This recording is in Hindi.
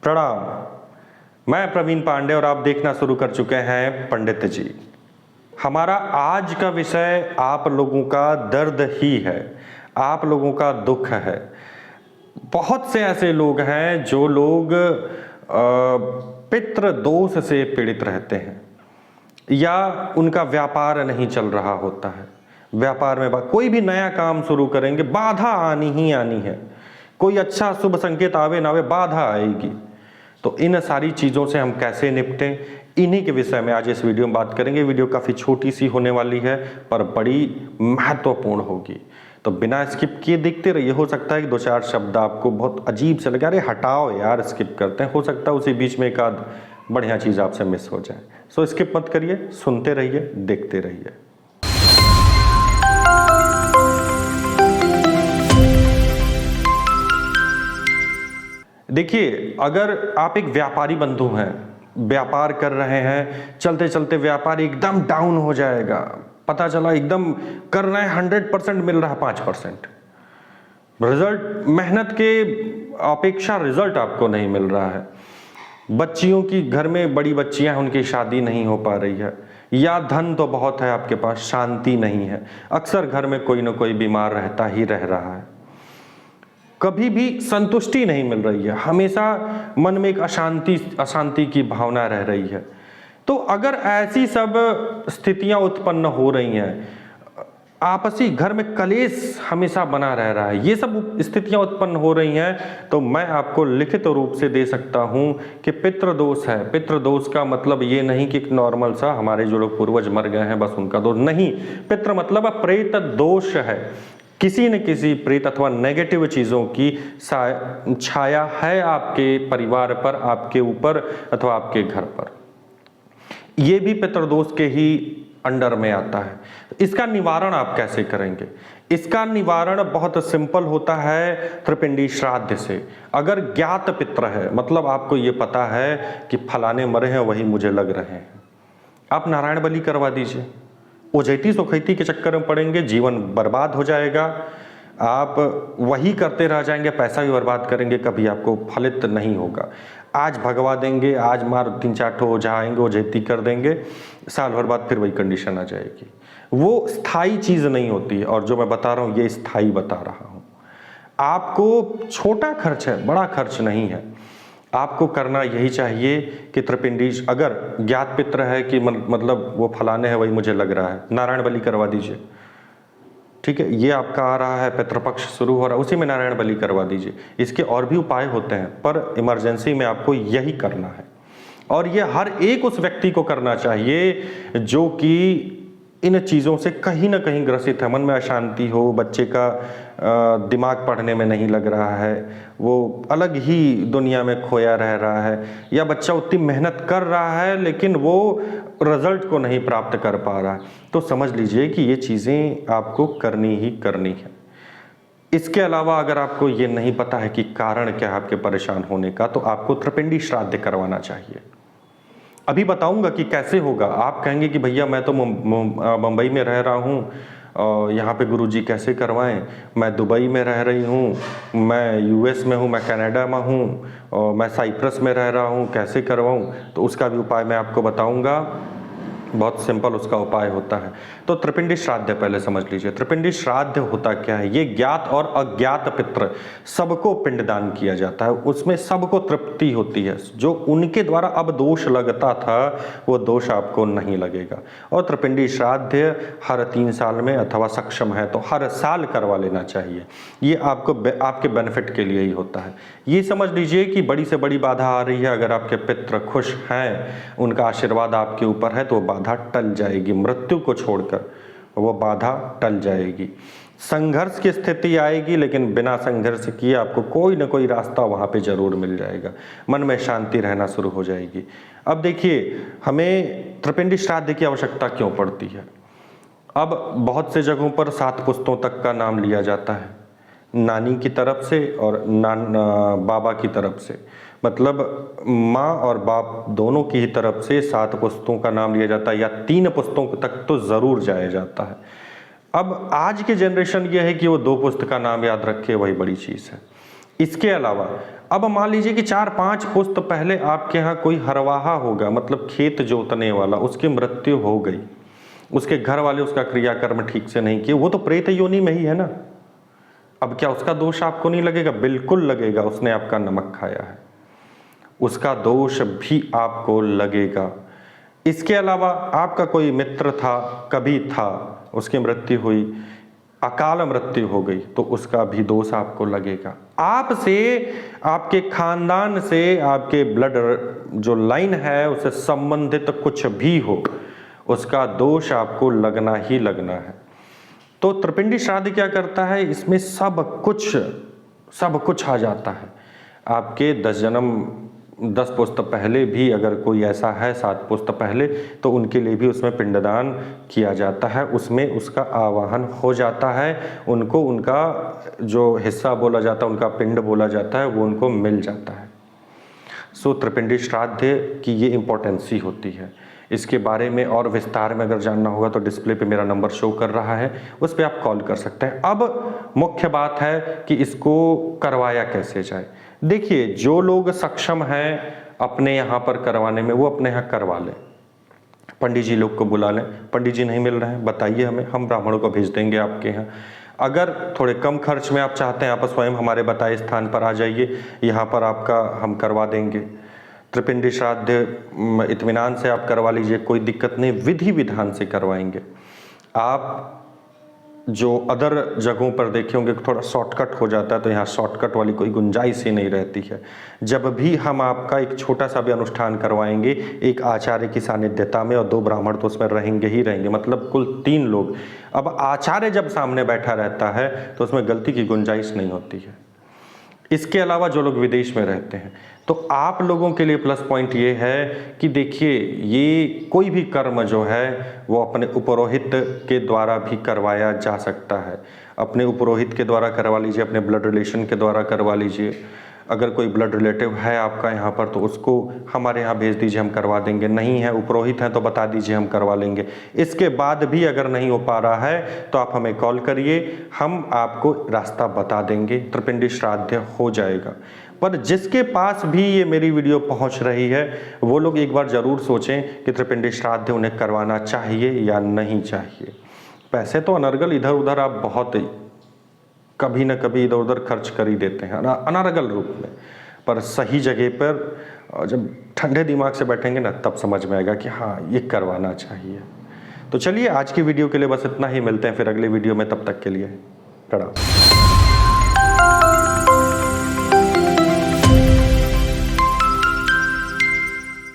प्रणाम। मैं प्रवीण पांडे और आप देखना शुरू कर चुके हैं पंडित जी। हमारा आज का विषय आप लोगों का दर्द ही है, आप लोगों का दुख है। बहुत से ऐसे लोग हैं जो लोग पितृ दोष से पीड़ित रहते हैं या उनका व्यापार नहीं चल रहा होता है। व्यापार में कोई भी नया काम शुरू करेंगे बाधा आनी ही आनी है। कोई अच्छा शुभ संकेत आवे ना आवे बाधा आएगी। तो इन सारी चीज़ों से हम कैसे निपटें, इन्हीं के विषय में आज इस वीडियो में बात करेंगे। वीडियो काफ़ी छोटी सी होने वाली है पर बड़ी महत्वपूर्ण होगी, तो बिना स्किप किए देखते रहिए। हो सकता है कि दो चार शब्द आपको बहुत अजीब से लगे, अरे हटाओ यार स्किप करते हैं। हो सकता है उसी बीच में एक आध बढ़िया चीज़ आपसे मिस हो जाए। सो स्किप मत करिए, सुनते रहिए, देखते रहिए। देखिए, अगर आप एक व्यापारी बंधु हैं, व्यापार कर रहे हैं, चलते चलते व्यापार एकदम डाउन हो जाएगा, पता चला एकदम कर रहे हैं 100% मिल रहा है 5%, रिजल्ट मेहनत के अपेक्षा रिजल्ट आपको नहीं मिल रहा है। बच्चियों की घर में बड़ी बच्चियां हैं, उनकी शादी नहीं हो पा रही है, या धन तो बहुत है आपके पास, शांति नहीं है। अक्सर घर में कोई ना कोई बीमार रहता ही रह रहा है, कभी भी संतुष्टि नहीं मिल रही है, हमेशा मन में एक अशांति की भावना रह रही है। तो अगर ऐसी सब स्थितियां उत्पन्न हो रही हैं, आपसी घर में कलेश हमेशा बना रह रहा है, ये सब स्थितियां उत्पन्न हो रही हैं, तो मैं आपको लिखित रूप से दे सकता हूं कि पितृदोष है। पितृदोष का मतलब ये नहीं कि नॉर्मल सा हमारे जो लोग पूर्वज मर गए हैं बस उनका दोष नहीं। पितृ मतलब प्रेत दोष है, किसी न किसी प्रेत अथवा नेगेटिव चीज़ों की छाया है आपके परिवार पर, आपके ऊपर अथवा आपके घर पर। यह भी पितृदोष के ही अंडर में आता है। इसका निवारण आप कैसे करेंगे? इसका निवारण बहुत सिंपल होता है त्रिपिंडी श्राद्ध से। अगर ज्ञात पितृ है, मतलब आपको ये पता है कि फलाने मरे हैं वही मुझे लग रहे हैं, आप नारायण बलि करवा दीजिए। ओझैती सोखैती के चक्कर में पड़ेंगे, जीवन बर्बाद हो जाएगा, आप वही करते रह जाएंगे, पैसा भी बर्बाद करेंगे, कभी आपको फलित नहीं होगा। आज भगवा देंगे, आज मार 3-4 ठो ओझा आएंगे, ओझैती कर देंगे, साल भर बाद फिर वही कंडीशन आ जाएगी। वो स्थायी चीज़ नहीं होती है, और जो मैं बता रहा हूँ ये स्थायी बता रहा हूँ। आपको छोटा खर्च है, बड़ा खर्च नहीं है। आपको करना यही चाहिए कि त्रिपिंडी, अगर ज्ञात पितृ है कि मतलब वो फलाने हैं वही मुझे लग रहा है, नारायण बलि करवा दीजिए। ठीक है, ये आपका आ रहा है, पितृपक्ष शुरू हो रहा है, उसी में नारायण बलि करवा दीजिए। इसके और भी उपाय होते हैं पर इमरजेंसी में आपको यही करना है, और ये हर एक उस व्यक्ति को करना चाहिए जो कि इन चीज़ों से कहीं ना कहीं ग्रसित है। मन में अशांति हो, बच्चे का दिमाग पढ़ने में नहीं लग रहा है, वो अलग ही दुनिया में खोया रह रहा है, या बच्चा उतनी मेहनत कर रहा है लेकिन वो रिजल्ट को नहीं प्राप्त कर पा रहा है, तो समझ लीजिए कि ये चीज़ें आपको करनी ही करनी है। इसके अलावा अगर आपको ये नहीं पता है कि कारण क्या है आपके परेशान होने का, तो आपको त्रिपिंडी श्राद्ध करवाना चाहिए। अभी बताऊंगा कि कैसे होगा। आप कहेंगे कि भैया मैं तो मुंबई में रह रहा हूँ, यहाँ पे गुरुजी कैसे करवाएं, मैं दुबई में रह रही हूँ, मैं यूएस में हूँ, मैं कनाडा में हूँ, और मैं साइप्रस में रह रहा हूँ, कैसे करवाऊँ? तो उसका भी उपाय मैं आपको बताऊंगा। बहुत सिंपल उसका उपाय होता है। तो त्रिपिंडी श्राद्ध पहले समझ लीजिए। त्रिपिंडी श्राद्ध होता क्या है? ये ज्ञात और अज्ञात पितृ सबको पिंडदान किया जाता है, उसमें सबको तृप्ति होती है। जो उनके द्वारा अब दोष लगता था वो दोष आपको नहीं लगेगा। और त्रिपिंडी श्राद्ध हर 3 साल में, अथवा सक्षम है तो हर साल करवा लेना चाहिए। ये आपको आपके बेनिफिट के लिए ही होता है। ये समझ लीजिए कि बड़ी से बड़ी बाधा आ रही है, अगर आपके पितृ खुश हैं, उनका आशीर्वाद आपके ऊपर है, तो बाधा टल जाएगी। मृत्यु को छोड़कर वो बाधा टल जाएगी। संघर्ष की स्थिति आएगी, लेकिन बिना संघर्ष किए आपको कोई ना कोई रास्ता वहां पे जरूर मिल जाएगा, मन में शांति रहना शुरू हो जाएगी। अब देखिए, हमें त्रिपिंडी श्राद्ध की आवश्यकता क्यों पड़ती है? अब बहुत से जगहों पर 7 पुश्तों तक का नाम लिया जाता है, नानी की तरफ से और बाबा की तरफ से, मतलब माँ और बाप दोनों की ही तरफ से 7 पुश्तों का नाम लिया जाता है, या 3 पुश्तों तक तो ज़रूर जाया जाता है। अब आज के जनरेशन ये है कि वो 2 पुश्त का नाम याद रखे, वही बड़ी चीज़ है। इसके अलावा अब मान लीजिए कि 4-5 पुश्त पहले आपके यहाँ कोई हरवाहा होगा, मतलब खेत जोतने वाला, उसकी मृत्यु हो गई, उसके घर वाले उसका क्रियाकर्म ठीक से नहीं किए, वो तो प्रेत योनि में ही है ना। अब क्या उसका दोष आपको नहीं लगेगा? बिल्कुल लगेगा, उसने आपका नमक खाया है, उसका दोष भी आपको लगेगा। इसके अलावा आपका कोई मित्र था, कभी था, उसकी मृत्यु हुई, अकाल मृत्यु हो गई, तो उसका भी दोष आपको लगेगा। आपसे, आपके खानदान से, आपके ब्लड जो लाइन है उससे संबंधित कुछ भी हो, उसका दोष आपको लगना ही लगना है। तो त्रिपिंडी श्राद्ध क्या करता है, इसमें सब कुछ आ जाता है। आपके 10 जन्म 10 पुश्त पहले भी अगर कोई ऐसा है, 7 पुश्त पहले, तो उनके लिए भी उसमें पिंडदान किया जाता है, उसमें उसका आवाहन हो जाता है, उनको उनका जो हिस्सा बोला जाता है, उनका पिंड बोला जाता है, वो उनको मिल जाता है। सो त्रिपिंडी श्राद्ध की ये इम्पोर्टेंसी होती है। इसके बारे में और विस्तार में अगर जानना होगा तो डिस्प्ले पे मेरा नंबर शो कर रहा है, उस पर आप कॉल कर सकते हैं। अब मुख्य बात है कि इसको करवाया कैसे जाए। देखिए, जो लोग सक्षम हैं अपने यहाँ पर करवाने में, वो अपने यहाँ करवा लें, पंडित जी लोग को बुला लें। पंडित जी नहीं मिल रहे हैं, बताइए हमें, हम ब्राह्मणों को भेज देंगे आपके यहाँ। अगर थोड़े कम खर्च में आप चाहते हैं, आप स्वयं हमारे बताए स्थान पर आ जाइए, यहाँ पर आपका हम करवा देंगे। त्रिपिंडी श्राद्ध इत्मीनान से आप करवा लीजिए, कोई दिक्कत नहीं, विधि विधान से करवाएंगे। आप जो अदर जगहों पर देखे होंगे थोड़ा शॉर्टकट हो जाता है, तो यहाँ शॉर्टकट वाली कोई गुंजाइश ही नहीं रहती है। जब भी हम आपका एक छोटा सा भी अनुष्ठान करवाएंगे, एक आचार्य की सानिध्यता में, और 2 ब्राह्मण तो उसमें रहेंगे ही रहेंगे, मतलब कुल 3 लोग। अब आचार्य जब सामने बैठा रहता है तो उसमें गलती की गुंजाइश नहीं होती है। इसके अलावा जो लोग विदेश में रहते हैं, तो आप लोगों के लिए प्लस पॉइंट ये है कि देखिए, ये कोई भी कर्म जो है वो अपने उपरोहित के द्वारा भी करवाया जा सकता है। अपने उपरोहित के द्वारा करवा लीजिए, अपने ब्लड रिलेशन के द्वारा करवा लीजिए। अगर कोई ब्लड रिलेटिव है आपका यहाँ पर तो उसको हमारे यहाँ भेज दीजिए, हम करवा देंगे। नहीं है, उपरोहित हैं तो बता दीजिए, हम करवा लेंगे। इसके बाद भी अगर नहीं हो पा रहा है तो आप हमें कॉल करिए, हम आपको रास्ता बता देंगे, त्रिपिंडी श्राद्ध हो जाएगा। पर जिसके पास भी ये मेरी वीडियो पहुंच रही है, वो लोग एक बार ज़रूर सोचें कि त्रिपिंडी श्राद्ध उन्हें करवाना चाहिए या नहीं चाहिए। पैसे तो अनर्गल इधर उधर आप बहुत कभी न कभी इधर उधर खर्च कर ही देते हैं अनर्गल रूप में, पर सही जगह पर जब ठंडे दिमाग से बैठेंगे ना, तब समझ में आएगा कि हाँ, ये करवाना चाहिए। तो चलिए, आज की वीडियो के लिए बस इतना ही, मिलते हैं फिर अगले वीडियो में, तब तक के लिए प्रणाम।